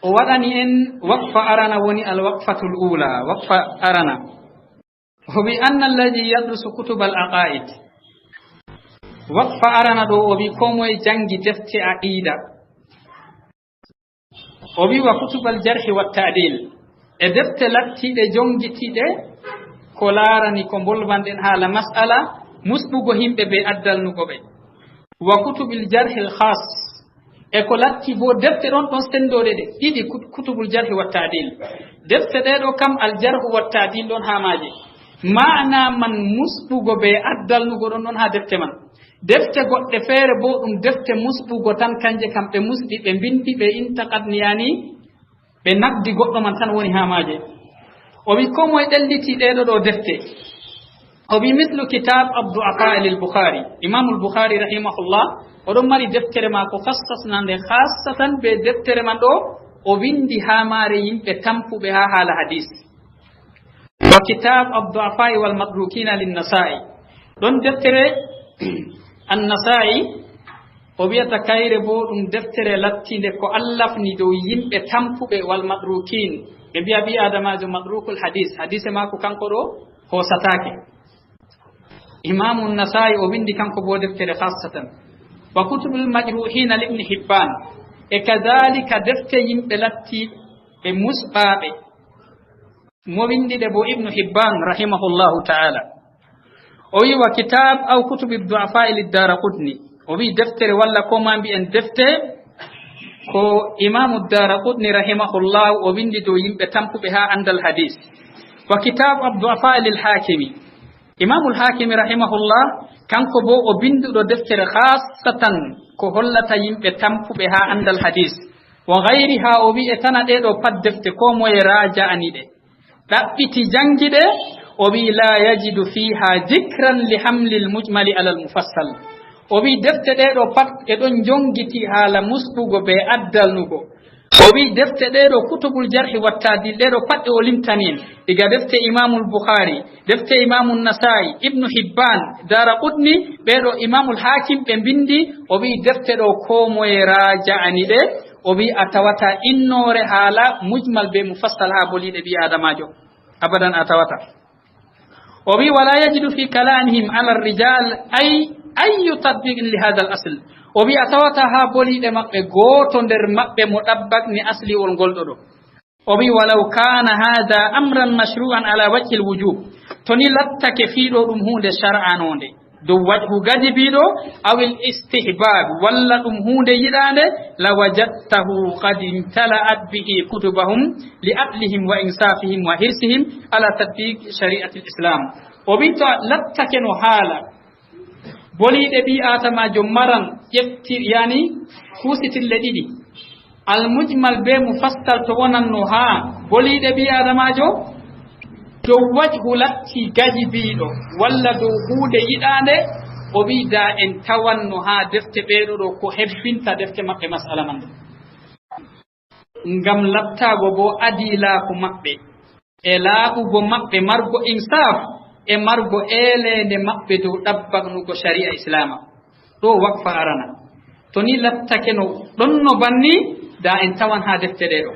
o waɗani en waqfa arana woni alwaqfatul ula waqfa arana o wi anna alladi yadrusu kutuba al aqaid waqfa arana ɗo o wi ko moye jangi defte aqida o wi wa kutubal jarhi wa ta'dil e defte lattiɗe jongitiɗe ko laarani ko bolwanɗen haala mas'ala musɓugo himɓe ɓe addalnugo ɓe wa kutubil jarhil khas e ko latti bo defte ɗon ɗon sendore ɗe ɗiɗi kutubul jarhi wa ta'dil defte ɗeɗo kam al jarhu wa ta'dil ɗon ha maje ma'ana man musɓugo ɓe addalnugo ɗon ɗon ha defte man defte goɗɗe feere bo ɗum defte musɓugo tan kanje kam ɓe musɗi ɓe bindi ɓe intaqadniyani ɓe nabdi goɗɗo man tan woni ha maje o wi ko moye ɗelliti ɗeɗo ɗo defte o wi mislu kitab abdu'afa lil bukhari imamul bukhari rahimahullah oɗon mari deftere ma ko fassasnande khassatan ɓe deftere man ɗo o windi ha maare yimɓe tampuɓe ha haala hadis wa kitab abdu'afa wal madrukina lin nasa'i ɗon deftere an-nasa'i o wiyata kayre bo ɗum deftere lattinde ko allafni dow yimɓe tampuɓe wal madrukin ɓe mbiya bi adamajo madrukul hadise mako kanko ɗo hosatake imamu an-nasa'i o windi kanko bo deftere khassatan wa kutubul majruhina li ibn hibban e kadhalika defte yimɓe latti ɓe musɓaɓe mo windiɗe bo ibnu hibban rahimahullahu ta'ala o wi wa kitab aw kutubi du'afa lid-daraqutni o wi deftere walla ko ma mbi'en defte ko imamu ad-daraqutni rahimahullahu o windi dow yimɓe tampuɓe ha andal hadis wa kitab abdu'afa lil-hakimi imamu al-hakimi rahimahullah kanko bo o binduɗo deftere khassatan ko hollata yimɓe tampuɓe ha andal hadis wa ghayriha o wi e tana ɗeɗo pat defte ko moye raja'ani ɗe ɗaɓɓiti jangiɗe o wi la yajidu fiha dicran li hamli al-mujmali ala al-mufassal o wi defte ɗeɗo pat e ɗon jongiti haala musɓugo be addalnugo o wi defte ɗeɗo kutubul jarhi wa ta'dil ɗeɗo pat ɗe o limtani en diga defte imamul bukhari defte imamul nasa'i ibnu hibban daraqutni ɓeɗo imamul hakim ɓe bindi o wi defte ɗo ko moye raja'ani ɗe o wi a tawata innore haala mujmal be mufassal ha boliɗe ɓi adamajo abadan a tawata o wi wala yajidu fi kalanihim ala rijal ayyu tatbiqin li hadha al asl o wi a tawata ha boliɗe maɓɓe goto nder maɓɓe mo ɗabbakni asli ol ngolɗo ɗo o wi walaw kana hadha amran mashru'an ala wajhi al wujub to ni lattake fiiɗo ɗum hunde shar'anode dow wajhu gadibiɗo awil istihbab walla ɗum hunde yiɗande la wajadtahu qad imtala'at bihi kutubahum li aqlihim wa insafihim wa hirsihim ala tatbiq shari'ati al islam o wi to lattake no haala boliɗe ɓi adamajo maran ƴeftir yani kusitille ɗiɗi almujmal be mufassal to wonanno ha boliɗe ɓi adamajo dow wajhu latti gajibiɗo walla dow huude yiɗande o wi da en tawanno ha defte ɓeɗo ɗo ko hebbinta defte maɓɓe masala man ngam lattago bo adilaku maɓɓe e laaɓugo maɓɓe margo insaf e margo elende maɓɓe dow ɗabbagnugo sharia islama ɗo waqfa arana to ni lattake no ɗon no banni da en tawan ha defte ɗeɗo